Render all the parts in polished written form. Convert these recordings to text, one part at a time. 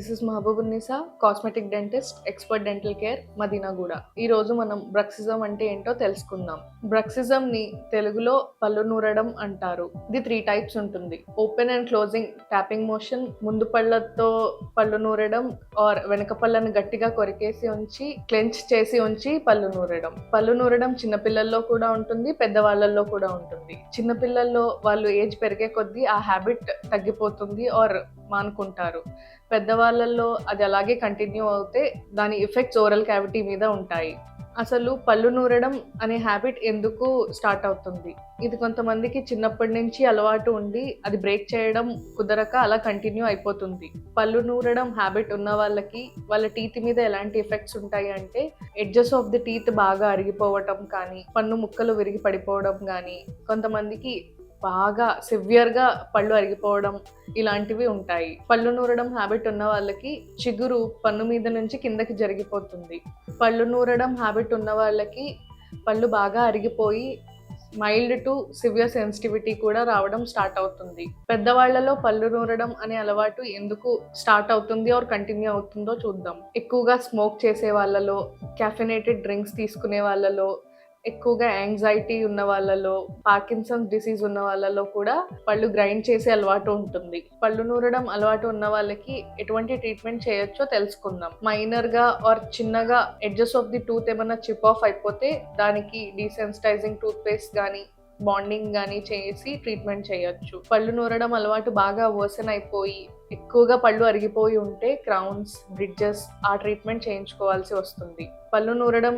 This is Mahboobunnisa, cosmetic dentist, expert dental care, Madinaguda. ఈ రోజు మనం బ్రక్సిజం అంటే ఏంటో తెలుసుకుందాం. బ్రక్సిజం ని తెలుగులో పళ్ళు నూరడం అంటారు. ఇది 3 టైప్స్ ఉంటుంది. Open and closing tapping motion, ముందు పళ్ళతో పళ్ళు నూరడం, ఆర్ వెనక పళ్ళను గట్టిగా కొరికేసి ఉంచి క్లెంచ్ చేసి ఉంచి పళ్ళు నూరడం. పళ్ళు నూరడం చిన్నపిల్లల్లో కూడా ఉంటుంది, పెద్దవాళ్ళల్లో కూడా ఉంటుంది. చిన్నపిల్లల్లో వాళ్ళు ఏజ్ పెరిగే కొద్దీ ఆ హ్యాబిట్ తగ్గిపోతుంది ఆర్ మానుకుంటారు. పెద్దవాళ్ళల్లో అది అలాగే కంటిన్యూ అవుతే దాని ఎఫెక్ట్స్ ఓరల్ క్యావిటీ మీద ఉంటాయి. అసలు పళ్ళు నూరడం అనే హ్యాబిట్ ఎందుకు స్టార్ట్ అవుతుంది? ఇది కొంతమందికి చిన్నప్పటి నుంచి అలవాటు ఉండి అది బ్రేక్ చేయడం కుదరక అలా కంటిన్యూ అయిపోతుంది. పళ్ళు నూరడం హ్యాబిట్ ఉన్న వాళ్ళకి వాళ్ళ టీత్ మీద ఎలాంటి ఎఫెక్ట్స్ ఉంటాయి అంటే, ఎడ్జెస్ ఆఫ్ ది టీత్ బాగా అరిగిపోవటం కానీ, పన్ను ముక్కలు విరిగి పడిపోవడం కానీ, కొంతమందికి బాగా సివియర్గా పళ్ళు అరిగిపోవడం ఇలాంటివి ఉంటాయి. పళ్ళు నూరడం హ్యాబిట్ ఉన్న వాళ్ళకి చిగురు పన్ను మీద నుంచి కిందకి జరిగిపోతుంది. పళ్ళు నూరడం హ్యాబిట్ ఉన్న వాళ్ళకి పళ్ళు బాగా అరిగిపోయి మైల్డ్ టు సివియర్ సెన్సిటివిటీ కూడా రావడం స్టార్ట్ అవుతుంది. పెద్దవాళ్లలో పళ్ళు నూరడం అనే అలవాటు ఎందుకు స్టార్ట్ అవుతుంది ఆర్ కంటిన్యూ అవుతుందో చూద్దాం. ఎక్కువగా స్మోక్ చేసే వాళ్ళలో, క్యాఫినేటెడ్ డ్రింక్స్ తీసుకునే వాళ్ళలో, ఎక్కువగా యాంగ్జైటీ ఉన్న వాళ్ళలో, పార్కిన్సన్స్ డిసీజ్ ఉన్న వాళ్ళలో కూడా పళ్ళు గ్రైండ్ చేసే అలవాటు ఉంటుంది. పళ్ళు నూరడం అలవాటు ఉన్న వాళ్ళకి ఎటువంటి ట్రీట్మెంట్ చేయొచ్చో తెలుసుకుందాం. మైనర్గా ఆర్ చిన్నగా ఎడ్జెస్ ఆఫ్ ది టూత్ ఏమైనా చిప్ ఆఫ్ అయిపోతే దానికి డీసెన్సిటైజింగ్ టూత్ పేస్ట్ కానీ, బాండింగ్ కానీ చేసి ట్రీట్మెంట్ చేయొచ్చు. పళ్ళు నూరడం అలవాటు బాగా వర్సన్ అయిపోయి ఎక్కువగా పళ్ళు అరిగిపోయి ఉంటే క్రౌన్స్, బ్రిడ్జెస్ ఆ ట్రీట్మెంట్ చేయించుకోవాల్సి వస్తుంది. పళ్ళు నూరడం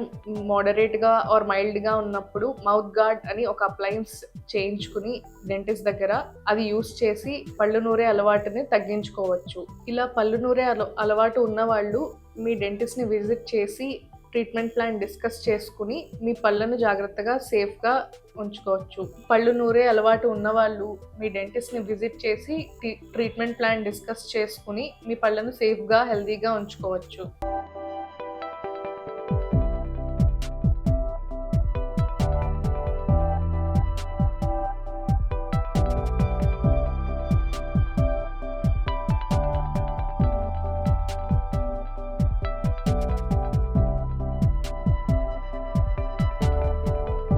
మోడరేట్గా ఆర్ మైల్డ్గా ఉన్నప్పుడు మౌత్ గార్డ్ అని ఒక అప్లయన్స్ చేయించుకుని డెంటిస్ట్ దగ్గర అది యూస్ చేసి పళ్ళు నూరే అలవాటుని తగ్గించుకోవచ్చు. ఇలా పళ్ళు నూరే అలవాటు ఉన్న వాళ్ళు మీ డెంటిస్ట్ని విజిట్ చేసి ట్రీట్మెంట్ ప్లాన్ డిస్కస్ చేసుకుని మీ పళ్ళను జాగ్రత్తగా సేఫ్గా ఉంచుకోవచ్చు. పళ్ళు నూరే అలవాటు ఉన్నవాళ్ళు మీ డెంటిస్ట్ని విజిట్ చేసి ట్రీట్మెంట్ ప్లాన్ డిస్కస్ చేసుకుని మీ పళ్ళను సేఫ్గా హెల్తీగా ఉంచుకోవచ్చు.